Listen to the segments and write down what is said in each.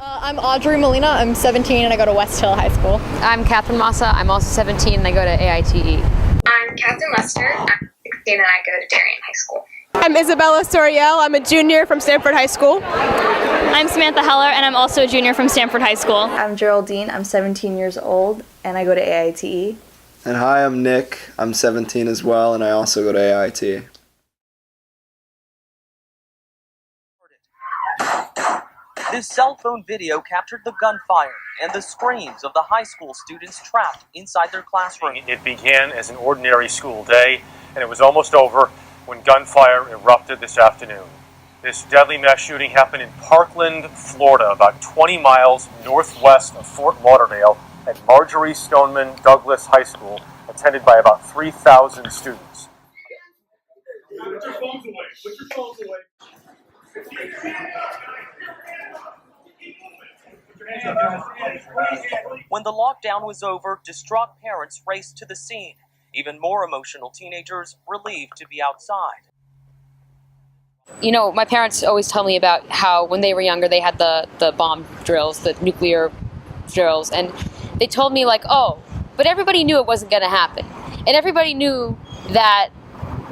I'm Audrey Molina. I'm 17 and I go to Westhill High School. I'm Catherine Massa. I'm also 17 and I go to AITE. I'm Catherine Lester. I'm 16 and I go to Darien High School. I'm Isabella Soriel. I'm a junior from Stamford High School. I'm Samantha Heller and I'm also a junior from Stamford High School. I'm Geraldine. I'm 17 years old and I go to AITE. And hi, I'm Nick. I'm 17 as well and I also go to AITE. This cell phone video captured the gunfire and the screams of the high school students trapped inside their classroom. It began as an ordinary school day, and it was almost over when gunfire erupted this afternoon. This deadly mass shooting happened in Parkland, Florida, about 20 miles northwest of Fort Lauderdale at Marjorie Stoneman Douglas High School, attended by about 3,000 students. Put your phones away. Put your phones away. When the lockdown was over, distraught parents raced to the scene. Even more emotional teenagers relieved to be outside. You know, my parents always tell me about how when they were younger they had the bomb drills, the nuclear drills, and they told me like, oh, but everybody knew it wasn't going to happen. And everybody knew that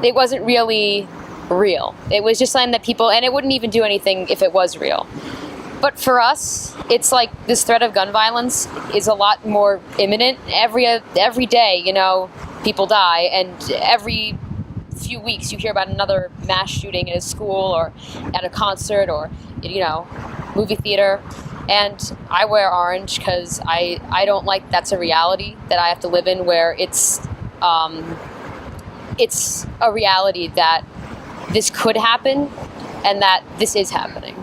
it wasn't really real. It was just something that people, and it wouldn't even do anything if it was real. But for us, it's like this threat of gun violence is a lot more imminent. Every day, you know, people die, and every few weeks you hear about another mass shooting at a school or at a concert or, you know, movie theater. And I wear orange because I don't like that's a reality that I have to live in, where it's a reality that this could happen and that this is happening.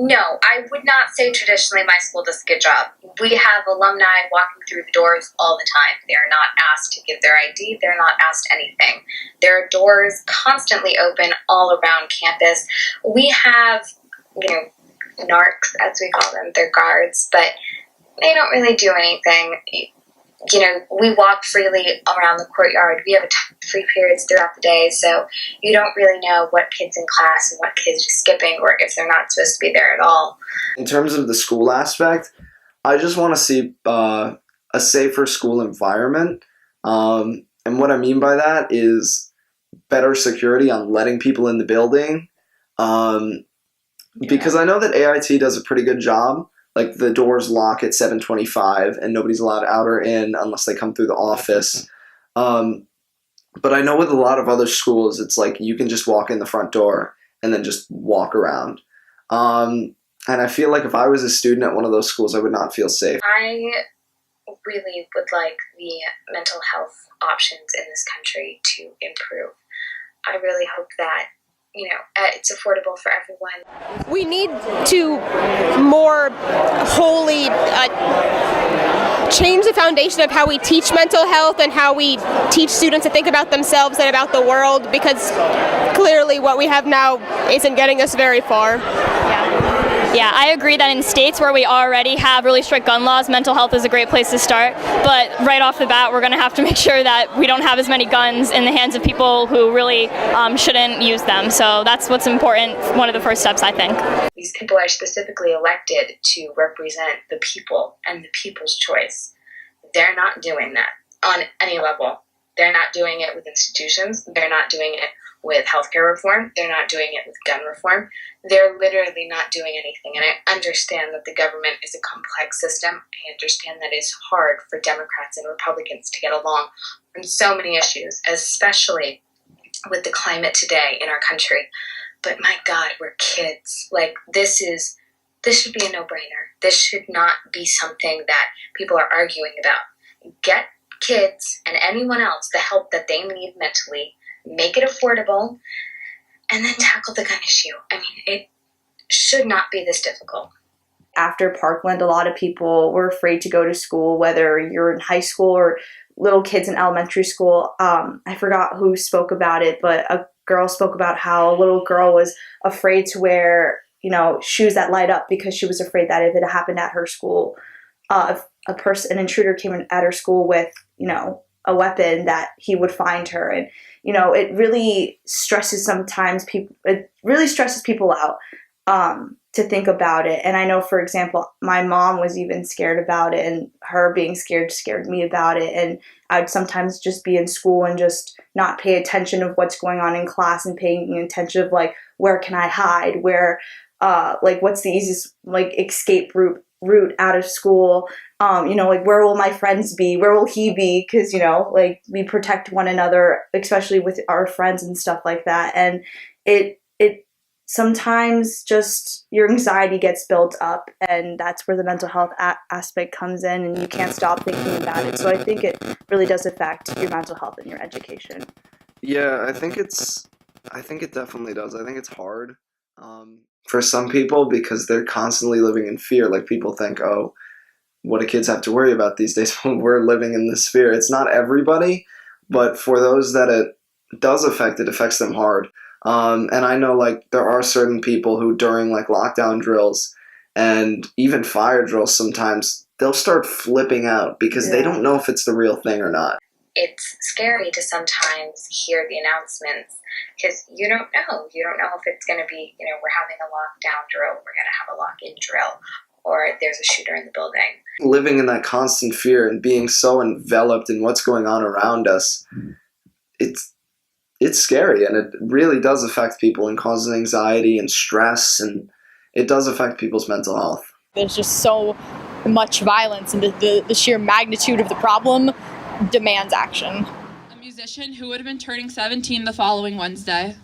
No, I would not say traditionally my school does a good job. We have alumni walking through the doors all the time. They're not asked to give their ID. They're not asked anything. There are doors constantly open all around campus. We have, you know, narcs, as we call them. They're guards, but they don't really do anything. You know, we walk freely around the courtyard. We have free periods throughout the day, so you don't really know what kids in class and what kids are skipping or if they're not supposed to be there at all. In terms of the school aspect, I just want to see a safer school environment. And what I mean by that is better security on letting people in the building. Because I know that AIT does a pretty good job. Like, the doors lock at 7:25 and nobody's allowed out or in unless they come through the office. But I know with a lot of other schools, it's like you can just walk in the front door and then just walk around. And I feel like if I was a student at one of those schools, I would not feel safe. I really would like the mental health options in this country to improve. I really hope that, you know, it's affordable for everyone. We need to more wholly change the foundation of how we teach mental health and how we teach students to think about themselves and about the world, because clearly what we have now isn't getting us very far. Yeah, I agree that in states where we already have really strict gun laws, mental health is a great place to start. But right off the bat, we're going to have to make sure that we don't have as many guns in the hands of people who really shouldn't use them. So that's what's important, one of the first steps, I think. These people are specifically elected to represent the people and the people's choice. They're not doing that on any level. They're not doing it with institutions. They're not doing it with healthcare reform. They're not doing it with gun reform. They're literally not doing anything. And I understand that the government is a complex system. I understand that it's hard for Democrats and Republicans to get along on so many issues, especially with the climate today in our country. But my God, we're kids. Like, this should be a no-brainer. This should not be something that people are arguing about. Get kids and anyone else the help that they need mentally, make it affordable, and then tackle the gun issue. I mean, it should not be this difficult. After Parkland, a lot of people were afraid to go to school, whether you're in high school or little kids in elementary school. I forgot who spoke about it, but a girl spoke about how a little girl was afraid to wear, you know, shoes that light up because she was afraid that if it happened at her school, if an intruder came in at her school with, you know, a weapon, that he would find her. And, you know, it really stresses people out. to think about it. And I know, for example, my mom was even scared about it, and her being scared scared me about it. And I'd sometimes just be in school and just not pay attention of what's going on in class and paying attention of like, where can I hide? Where, like, what's the easiest like escape route out of school? Like, where will my friends be? Where will he be? Because, like, we protect one another, especially with our friends and stuff like that. And it sometimes just your anxiety gets built up, and that's where the mental health aspect comes in, and you can't stop thinking about it. So I think it really does affect your mental health and your education. Yeah, I think it definitely does. I think it's hard for some people because they're constantly living in fear. Like, people think, oh, what do kids have to worry about these days when we're living in this fear? It's not everybody, but for those that it does affect, it affects them hard. And I know, like, there are certain people who during like lockdown drills and even fire drills sometimes they'll start flipping out because they don't know if it's the real thing or not. It's scary to sometimes hear the announcements because you don't know. You don't know if it's going to be, we're having a lockdown drill, we're going to have a lock-in drill, or there's a shooter in the building. Living in that constant fear and being so enveloped in what's going on around us, it's scary, and it really does affect people and causes anxiety and stress, and it does affect people's mental health. There's just so much violence, and the sheer magnitude of the problem demands action. A musician who would have been turning 17 the following Wednesday.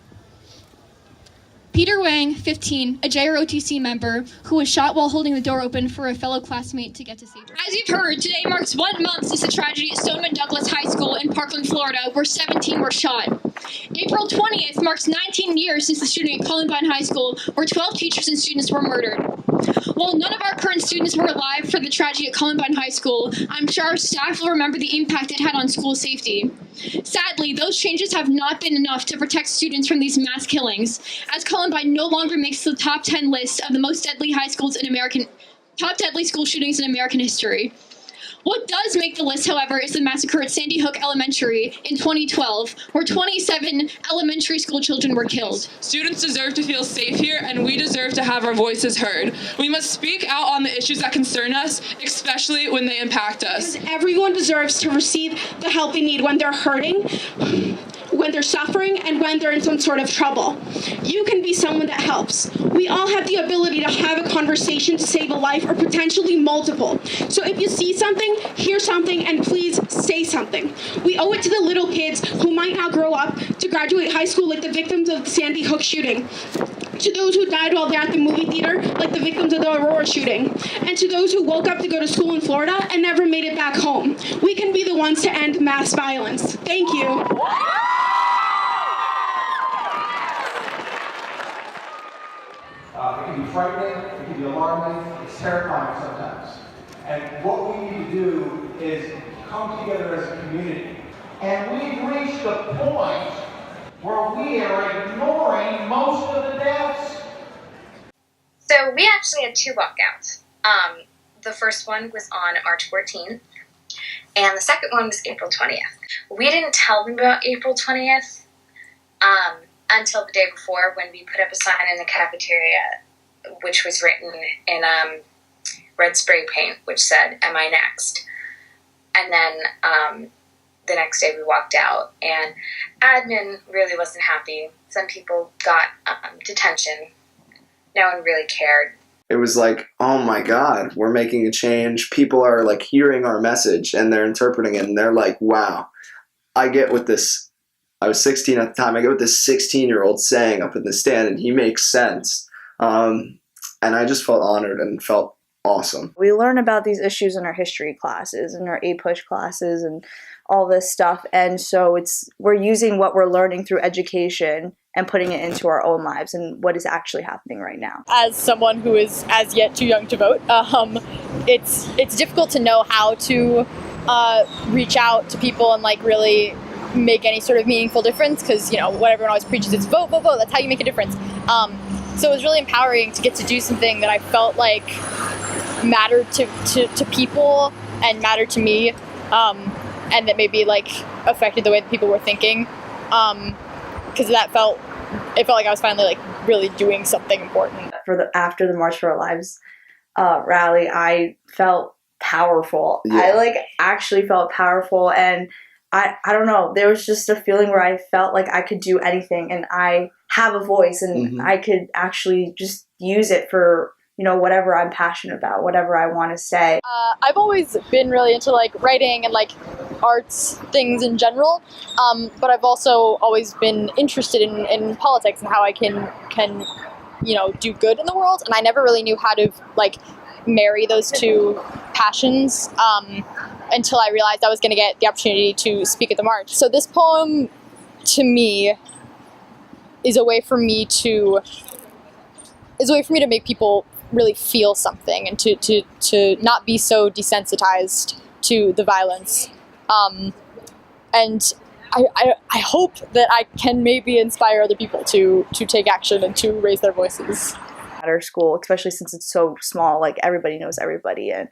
Peter Wang, 15, a JROTC member who was shot while holding the door open for a fellow classmate to get to safety. As you've heard, today marks 1 month since the tragedy at Stoneman Douglas High School in Parkland, Florida, where 17 were shot. April 20th marks 19 years since the shooting at Columbine High School, where 12 teachers and students were murdered. While none of our current students were alive for the tragedy at Columbine High School, I'm sure our staff will remember the impact it had on school safety. Sadly, those changes have not been enough to protect students from these mass killings, as Columbine no longer makes the top 10 list of the most deadly top deadly school shootings in American history. What does make the list, however, is the massacre at Sandy Hook Elementary in 2012, where 27 elementary school children were killed. Students deserve to feel safe here, and we deserve to have our voices heard. We must speak out on the issues that concern us, especially when they impact us. Because everyone deserves to receive the help they need when they're hurting, when they're suffering, and when they're in some sort of trouble. You can be someone that helps. We all have the ability to have a conversation to save a life, or potentially multiple. So if you see something, hear something, and please say something. We owe it to the little kids who might not grow up to graduate high school like the victims of the Sandy Hook shooting, to those who died while they're at the movie theater like the victims of the Aurora shooting, and to those who woke up to go to school in Florida and never made it back home. We can be the ones to end mass violence. Thank you. It can be frightening, it can be alarming, it's terrifying sometimes. And what we need to do is come together as a community. And we've reached the point where we are ignoring most of the deaths. So we actually had 2 walkouts. The first one was on March 14th, and the second one was April 20th. We didn't tell them about April 20th until the day before, when we put up a sign in the cafeteria, which was written in red spray paint, which said, "Am I next?" And then the next day we walked out, and admin really wasn't happy. Some people got detention. No one really cared. It was like, oh my God, we're making a change. People are like hearing our message and they're interpreting it, and they're like, wow, I get what this, I was 16 at the time, I get what this 16-year-old saying up in the stand, and he makes sense. And I just felt honored and felt awesome. We learn about these issues in our history classes and our A-push classes and all this stuff, and so we're using what we're learning through education and putting it into our own lives and what is actually happening right now. As someone who is as yet too young to vote, it's difficult to know how to reach out to people and like really make any sort of meaningful difference, because what everyone always preaches is vote, vote, vote. That's how you make a difference. So it was really empowering to get to do something that I felt like mattered to people and mattered to me, and that maybe like affected the way that people were thinking. Because it felt like I was finally like really doing something important. After the March for Our Lives rally, I felt powerful. Yeah. I actually felt powerful, and I don't know, there was just a feeling where I felt like I could do anything, and I have a voice, and I could actually just use it for, whatever I'm passionate about, whatever I want to say. I've always been really into writing and arts things in general, but I've also always been interested in politics and how I can do good in the world, and I never really knew how to marry those two passions until I realized I was going to get the opportunity to speak at the march. So this poem, to me, is a way for me to make people really feel something, and to not be so desensitized to the violence. And I hope that I can maybe inspire other people to take action and to raise their voices. At our school, especially since it's so small, everybody knows everybody, and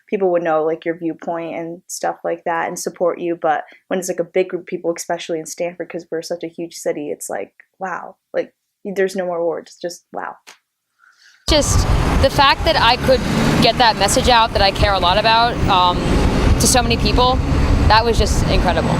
people would know your viewpoint and stuff like that and support you. But when it's a big group of people, especially in Stamford, because we're such a huge city, it's wow, there's no more words, just wow. Just the fact that I could get that message out that I care a lot about to so many people, that was just incredible.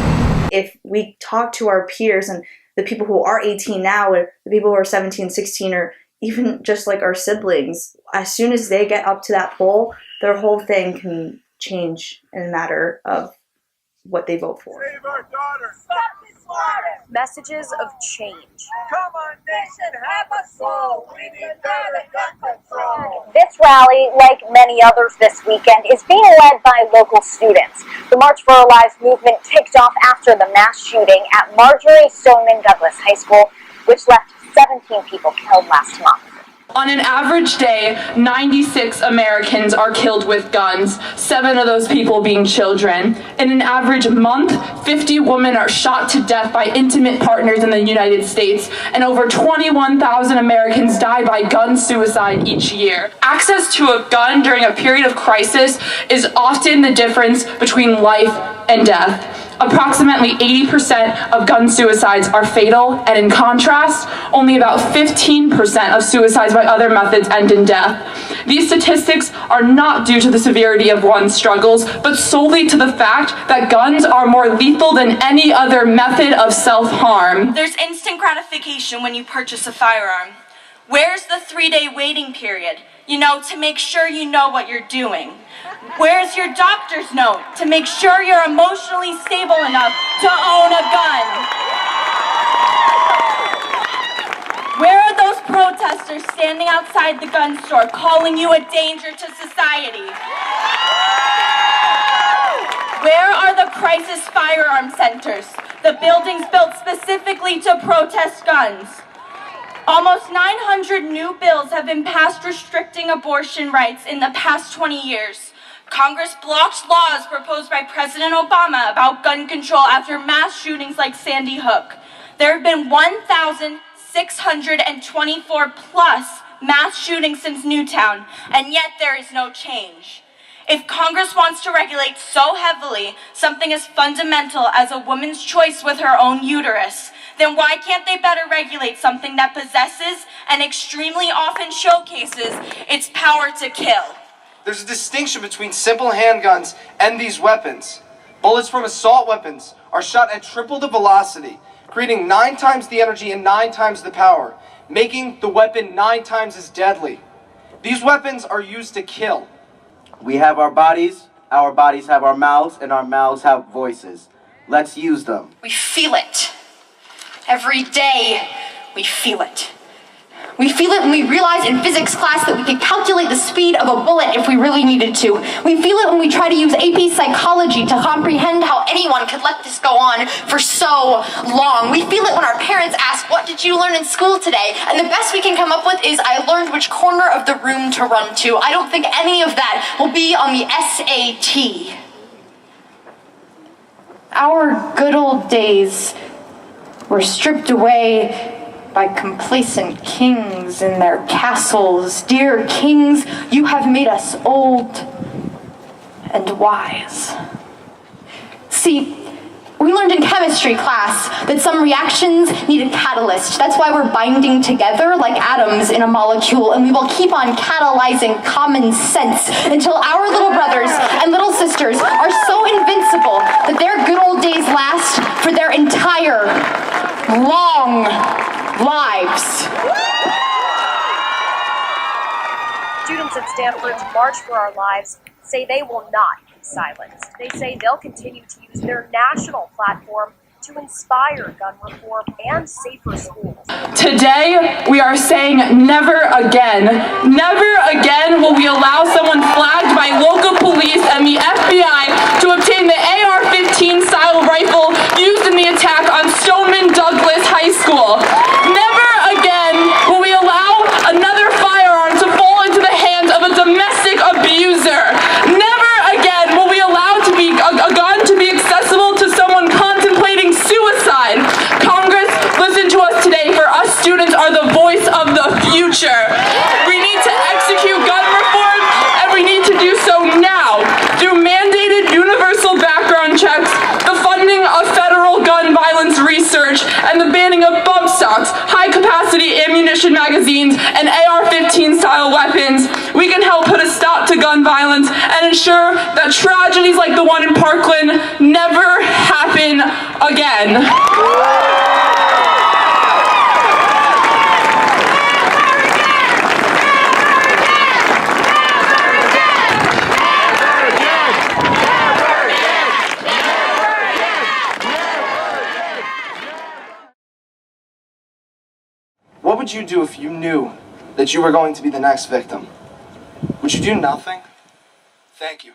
If we talk to our peers and the people who are 18 now, or the people who are 17, 16, or even just our siblings, as soon as they get up to that poll, their whole thing can change in a matter of what they vote for. Save our daughters. Stop the slaughter. Messages of change. Come on, nation, have a soul. We need better gun control. This rally, like many others this weekend, is being led by local students. The March for Our Lives movement kicked off after the mass shooting at Marjorie Stoneman Douglas High School, which left 17 people killed last month. On an average day, 96 Americans are killed with guns, 7 of those people being children. In an average month, 50 women are shot to death by intimate partners in the United States, and over 21,000 Americans die by gun suicide each year. Access to a gun during a period of crisis is often the difference between life and death. Approximately 80% of gun suicides are fatal, and in contrast, only about 15% of suicides by other methods end in death. These statistics are not due to the severity of one's struggles, but solely to the fact that guns are more lethal than any other method of self-harm. There's instant gratification when you purchase a firearm. Where's the 3-day waiting period? To make sure you know what you're doing. Where's your doctor's note to make sure you're emotionally stable enough to own a gun? Where are those protesters standing outside the gun store calling you a danger to society? Where are the crisis firearm centers, the buildings built specifically to protest guns? Almost 900 new bills have been passed restricting abortion rights in the past 20 years. Congress blocked laws proposed by President Obama about gun control after mass shootings like Sandy Hook. There have been 1,624 plus mass shootings since Newtown, and yet there is no change. If Congress wants to regulate so heavily something as fundamental as a woman's choice with her own uterus, then why can't they better regulate something that possesses and extremely often showcases its power to kill? There's a distinction between simple handguns and these weapons. Bullets from assault weapons are shot at triple the velocity, creating 9 times the energy and 9 times the power, making the weapon 9 times as deadly. These weapons are used to kill. We have our bodies have our mouths, and our mouths have voices. Let's use them. We feel it. Every day, we feel it. We feel it when we realize in physics class that we could calculate the speed of a bullet if we really needed to. We feel it when we try to use AP psychology to comprehend how anyone could let this go on for so long. We feel it when our parents ask, "What did you learn in school today?" And the best we can come up with is, "I learned which corner of the room to run to." I don't think any of that will be on the SAT. Our good old days were stripped away by complacent kings in their castles. Dear kings, you have made us old and wise. See, We learned in chemistry class that some reactions need a catalyst. That's why we're binding together like atoms in a molecule, and we will keep on catalyzing common sense until our little brothers and little sisters are so invincible that their good old days last for their entire long lives. Students at Stamford's March for Our Lives say they will not be silenced. They say they'll continue to use their national platform to inspire gun reform and safer schools. Today, we are saying never again. Never again will we allow someone flagged by local police and the FBI to obtain the AR-15 style rifle used in the attack on Stoneman Douglas High School. Never again will we allow another firearm to fall into the hands of a domestic abuser. Never again will we allow a gun to be accessible to someone contemplating suicide. Congress, listen to us today, for us students are the voice of the future. We need to execute gun reform, and we need to do so now through mandated universal background checks, the funding of federal gun violence research, and the banning of bump stocks, high-capacity ammunition magazines, and AR-15 style weapons. We can help put a stop to gun violence and ensure that tragedies like the one in Parkland never happen again. What would you do if you knew that you were going to be the next victim? Would you do nothing? Thank you.